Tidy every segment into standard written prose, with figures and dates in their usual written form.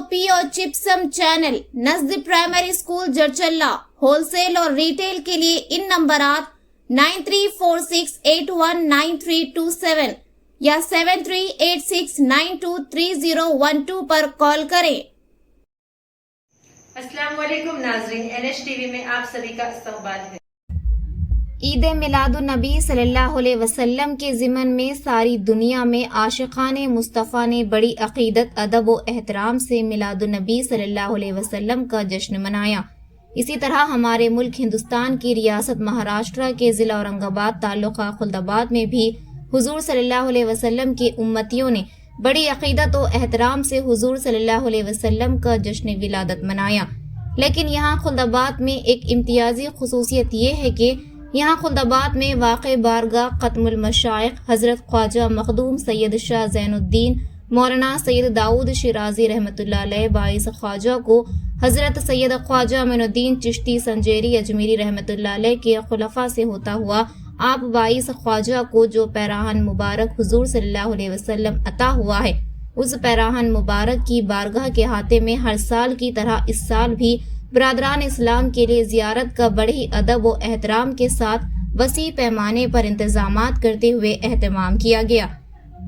POP और gypsum channel नजदीक primary school Jadcherla wholesale और रिटेल के लिए इन नंबरात 9346819327 या 7386923012 पर कॉल करें। अस्सलाम वालेकुम नाज़रीन, NH टीवी में आप सभी का इस्तकबाल है। ईद मिलादुन्नबी सल्लल्लाहु अलैहि वसल्लम के ज़िमन में सारी दुनिया में आशिक़ाने मुस्तफ़ा ने बड़ी अक़ीदत, अदब व एहतराम से मिलादुन्नबी सल्लल्लाहु अलैहि वसल्लम का जश्न मनाया। इसी तरह हमारे मुल्क हिंदुस्तान की रियासत महाराष्ट्र के ज़िला औरंगाबाद ताल्लुक़ा खुल्दाबाद में भी हुज़ूर सल्लल्लाहु अलैहि वसल्लम के उम्मतियों ने बड़ी अक़ीदत व एहतराम से हुज़ूर सल्लल्लाहु अलैहि वसल्लम का जश्न विलादत मनाया। लेकिन यहाँ खुल्दाबाद में एक इम्तियाज़ी खुसूसियत ये है कि यहाँ खुल्दाबाद में वाक़ बारगाह ख़त्मुल मशाइख़ हज़रत ख्वाजा मखदूम सैयद शाह ज़ैनुद्दीन मौलाना सैयद दाऊद शिराज़ी रहमतुल्लाह अलैह बाइस ख्वाजा को हज़रत सैयद ख्वाजा मोइनुद्दीन चिश्ती संजेरी अजमेरी रहमतुल्लाह अलैह के खुलफ़ा से होता हुआ आप बाइस ख्वाजा को जो पैराहन मुबारक हुज़ूर सल्लल्लाहु अलैहि वसल्लम अता हुआ है, उस पैराहन मुबारक की बारगाह के हाथे में हर साल की तरह इस साल भी बरादरान इस्लाम के लिए ज़ियारत का बड़े ही अदब व एहतराम के साथ वसी पैमाने पर इंतज़ामात करते हुए एहतमाम किया गया।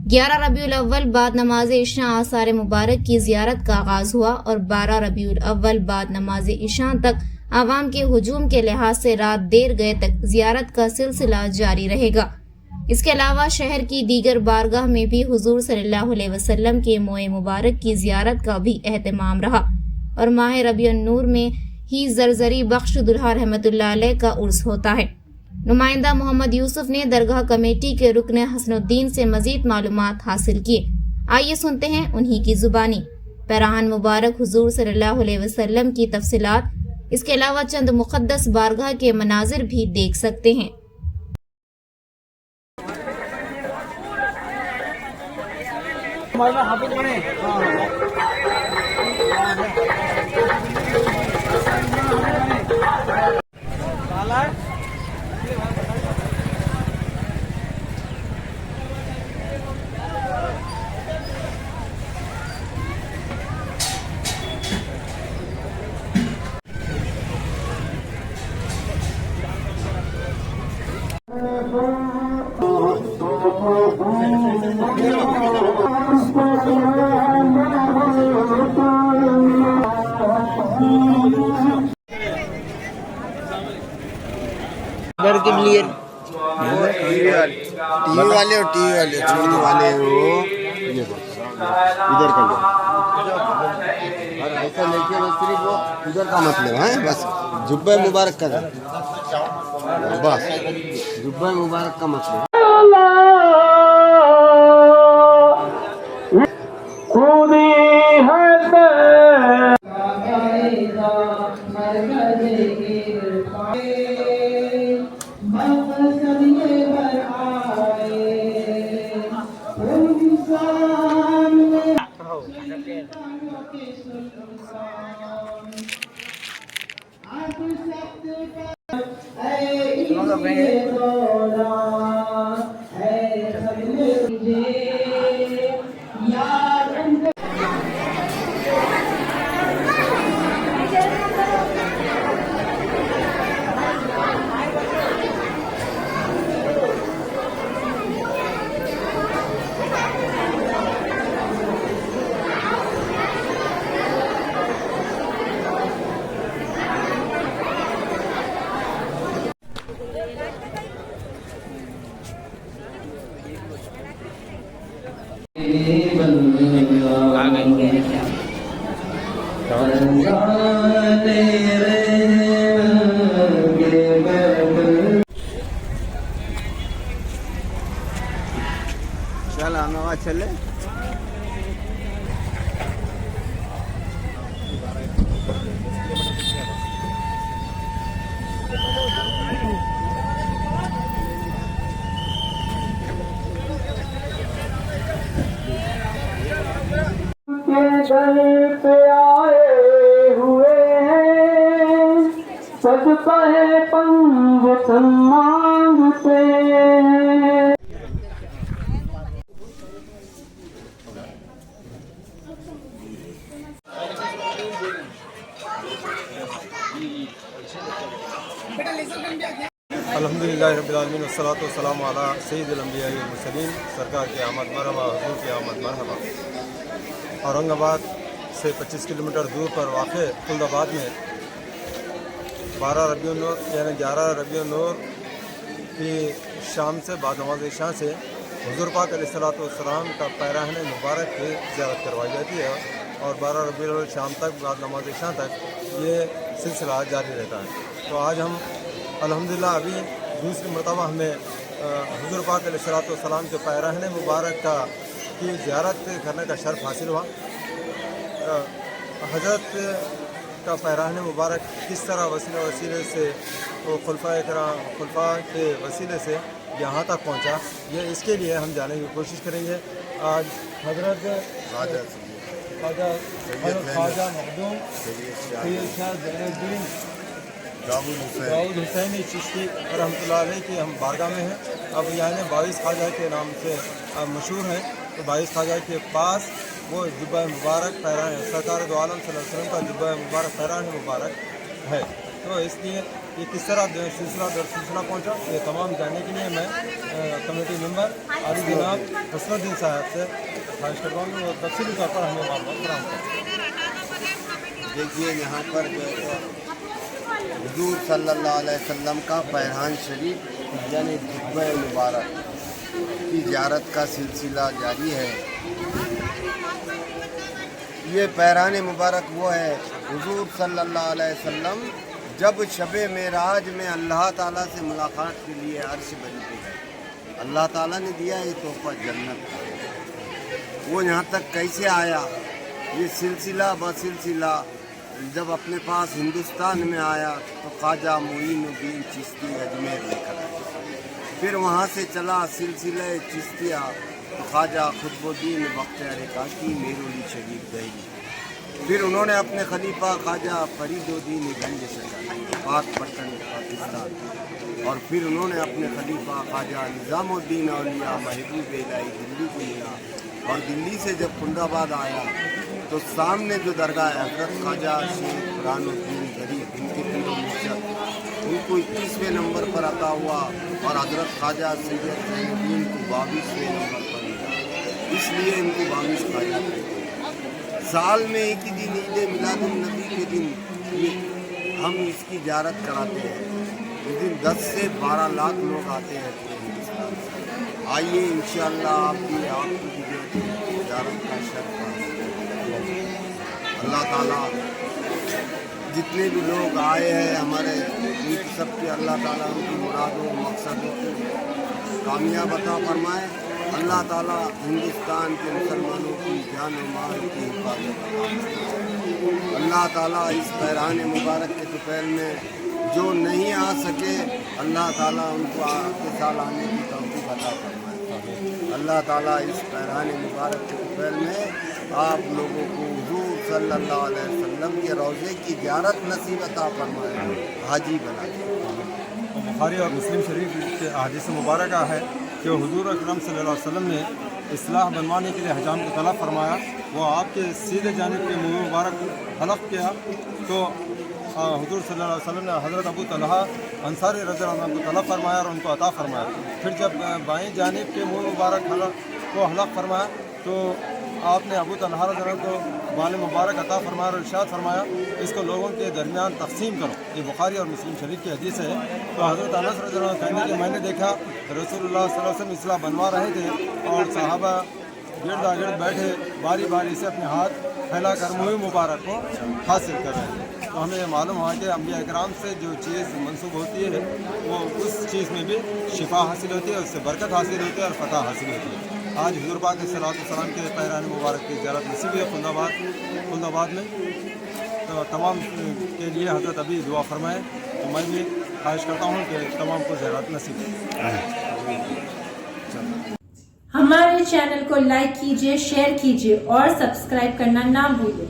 11 रबीउल अव्वल बाद नमाज इशा आसार मुबारक की ज़ियारत का आगाज़ हुआ और 12 रबीउल अव्वल बाद नमाज इशा तक आवाम के हुजूम के लिहाज से रात देर गए तक ज़ियारत का सिलसिला जारी रहेगा। इसके अलावा शहर की दीगर बारगाह में भी हुजूर सल्लल्लाहु अलैहि वसल्लम के मोए मुबारक की ज़ियारत का भी एहतमाम रहा और माह रबीउन नूर में ही ज़रज़री बख्श दुल्हा रहमतुल्लाह अलैह का उर्स होता है। नुमाइंदा मोहम्मद यूसुफ ने दरगाह कमेटी के रुकन हसनुद्दीन से मज़ीद मालूमात हासिल किए। आइए सुनते हैं उन्हीं की ज़ुबानी। पैराहन मुबारक हुजूर सल्लल्लाहु अलैहि वसल्लम की तफसीलात, इसके अलावा चंद मुक़द्दस बारगाह के मनाजिर भी देख सकते हैं। इधर के लिए टीवी वाले हो वो इधर कर लो और ऐसा लेके बस सिर्फ वो उधर का मतलब है, बस जुब्बे मुबारक का बस जुब्बे मुबारक का मतलब चल आना चले दर पे आए हुए हैं, सजता है पंज मांगते हैं। अल्हम्दुलिल्लाह रब्बिल आलमीन वस्सलातु वस्सलामु अला सय्यिदिल अंबिया'i वल मुरसलीन। सरकार की आमद मरहबा, हुजूर की आमद मरहबा। औरंगाबाद से 25 किलोमीटर दूर पर वाक़े खुलदाबाद में 12 रबीउन नूर यानी 11 रबीउन नूर की शाम से बाद नमाज इशा से हुजूर पाक अलैहिस्सलातु वस्सलाम का पैराहन मुबारक की ज़ियारत करवाई जाती है और 12 रबीउल अव्वल शाम तक बाद नमाज इशा तक ये सिलसिला जारी रहता है। तो आज हम अल्हम्दुलिल्लाह अभी दूसरी मरतबा हमें हुजूर पाक अलैहिस्सलातु वस्सलाम के पैराहन मुबारक की ज़ियारत करने का शर्फ हासिल हुआ। हज़रत का पैराहन मुबारक किस तरह वसीले से वो खुलफा के वसीले से यहाँ तक पहुँचा, ये इसके लिए हम जाने की कोशिश करेंगे। आज हज़रत ख्वाजा मखदूम सैयद शाह ज़ैनुद्दीन दाऊद हुसैनी चिश्ती रहमतुल्लाह अलैह की हम बारगाह में हैं। अब यहाँ 22 ख्वाजा के नाम से मशहूर हैं। तो 22 ख्वाजा के पास वो जुब्बा मुबारक पैरान सरकार दो आलम सल्लल्लाहु अलैहि वसल्लम का जुब्बा मुबारक पैरान मुबारक है। तो इसलिए ये किस तरह सिलसिला पहुँचा, ये तमाम जानने के लिए मैं कमेटी मेंबर आली जनाब हसनुद्दीन साहब से ख्वाहिश करता हूँ और तफसीली तौर पर हमें मालूमात फराहम करें। देखिए यहाँ पर जो है हुजूर सल्लल्लाहु अलैहि वसल्लम का पैरान शरीफ यानी जुब्बा मुबारक की ज़ियारत का सिलसिला जारी है। ये पैरान मुबारक वो है हुजूर सल्लल्लाहु अलैहि वसल्लम जब शब-ए मेराज में अल्लाह ताला से मुलाकात के लिए अर्श बनी पे गए। अल्लाह ताला ने दिया ये तोहफा जन्नत का। वो यहाँ तक कैसे आया, ये सिलसिला बसिलसिला जब अपने पास हिंदुस्तान में आया तो ख्वाजा मुईनुद्दीन चिश्ती अजमेर लेकर आए। फिर वहाँ से चला सिलसिला चिश्तिया तो ख्वाजा खुतबुद्दीन बख्तियार काकी मेरुली शरीफ दहली। फिर उन्होंने अपने खलीफा ख्वाजा फरीदुद्दीन गंज से पाकपट्टन पाकिस्तान, और फिर उन्होंने अपने खलीफा ख्वाजा निज़ामुद्दीन औलिया महबूब इलाही दिल्ली को मिला। और दिल्ली से जब खुलदाबाद आया तो सामने जो दरगाह है हज़रत ख्वाजा शेख कुरानुद्दीन गरीब इनके पीरो मुर्शद उनको 21वें नंबर पर अता हुआ और हज़रत ख्वाजा सैयद ज़ैनुद्दीन को 22वें नंबर पर मिला। इसलिए इनको 22 ख्वाजा कहते हैं। साल में एक ही दिन ईद मिलादुन नबी के दिन ये हम इसकी ज़ियारत कराते हैं। इस दिन 10 से 12 लाख लोग आते हैं पूरे हिंदुस्तान से। आइए इंशाअल्लाह आपकी ज़ियारत का शर्फ अल्लाह ताला जितने भी लोग आए हैं हमारे उनकी सबके अल्लाह ताला उनकी मुरादों मकसदों को कामयाब अता फरमाए। अल्लाह ताला हिंदुस्तान के मुसलमानों की जान और माल की हिफाजत फरमाए। अल्लाह ताला इस पैरान मुबारक के दोपहर में जो नहीं आ सके अल्लाह ताला उनको आगे साल आने की तौफीक अता फरमाए। अल्लाह ताला इस पैरान मुबारक के दोपहर में आप लोगों को हुजूर सल्लल्लाहु अलैहि वसल्लम के रोज़े की ज़ियारत नसीब अता फरमाए, हाजी बना दे। बुखारी और मुस्लिम शरीफ के अहादीस मुबारक है कि हुजूर अकरम सल्लल्लाहु अलैहि वसल्लम ने इस्लाह बनवाने के लिए हजाम को तलब फरमाया। वो आपके सीधे जानिब के मुँह मुबारक हलफ किया तो हुजूर सल्लल्लाहु अलैहि वसल्लम ने हज़रत अबू तलहा अंसारी रज़ियल्लाहु अन्हु को तलब फरमाया और उनको अता फरमाया। फिर जब बाएं जानिब के मुँह मुबारक को हलफ फरमाया तो आपने अबू तलहा रज़ियल्लाहु अन्हु को बाल मुबारक अता फरमाया और इरशाद फरमाया इसको लोगों के दरमियान तकसीम करो। ये बुखारी और मुस्लिम शरीफ की हदीस है। तो हज़रत अनस रज़ियल्लाहु अन्हु कहने के मैंने देखा रसूलुल्लाह सल्लल्लाहु अलैहि वसल्लम इस्लाह बनवा रहे थे और सहाबा गिरदागिर्द बैठे बारी बारी से अपने हाथ फैलाकर मुँह मुबारक को हासिल कर रहे थे। तो हमें ये मालूम हुआ कि अंबिया इकराम से जो चीज़ मंसूब होती है वो उस चीज़ में भी शिफा हासिल होती है, उससे बरकत हासिल होती है और फ़तह हासिल होती है। आज हुज़ूर पाक सल्लल्लाहु अलैहि वसल्लम के पैरान मुबारक की ज़ियारत नसीब है खुलदाबाद में। तो तमाम के लिए हज़रत अभी दुआ फरमाएँ। तो मैं भी ख्वाहिश करता हूँ कि तमाम को ज़ियारत नसीब है। हमारे चैनल को लाइक कीजिए, शेयर कीजिए और सब्सक्राइब करना ना भूलें।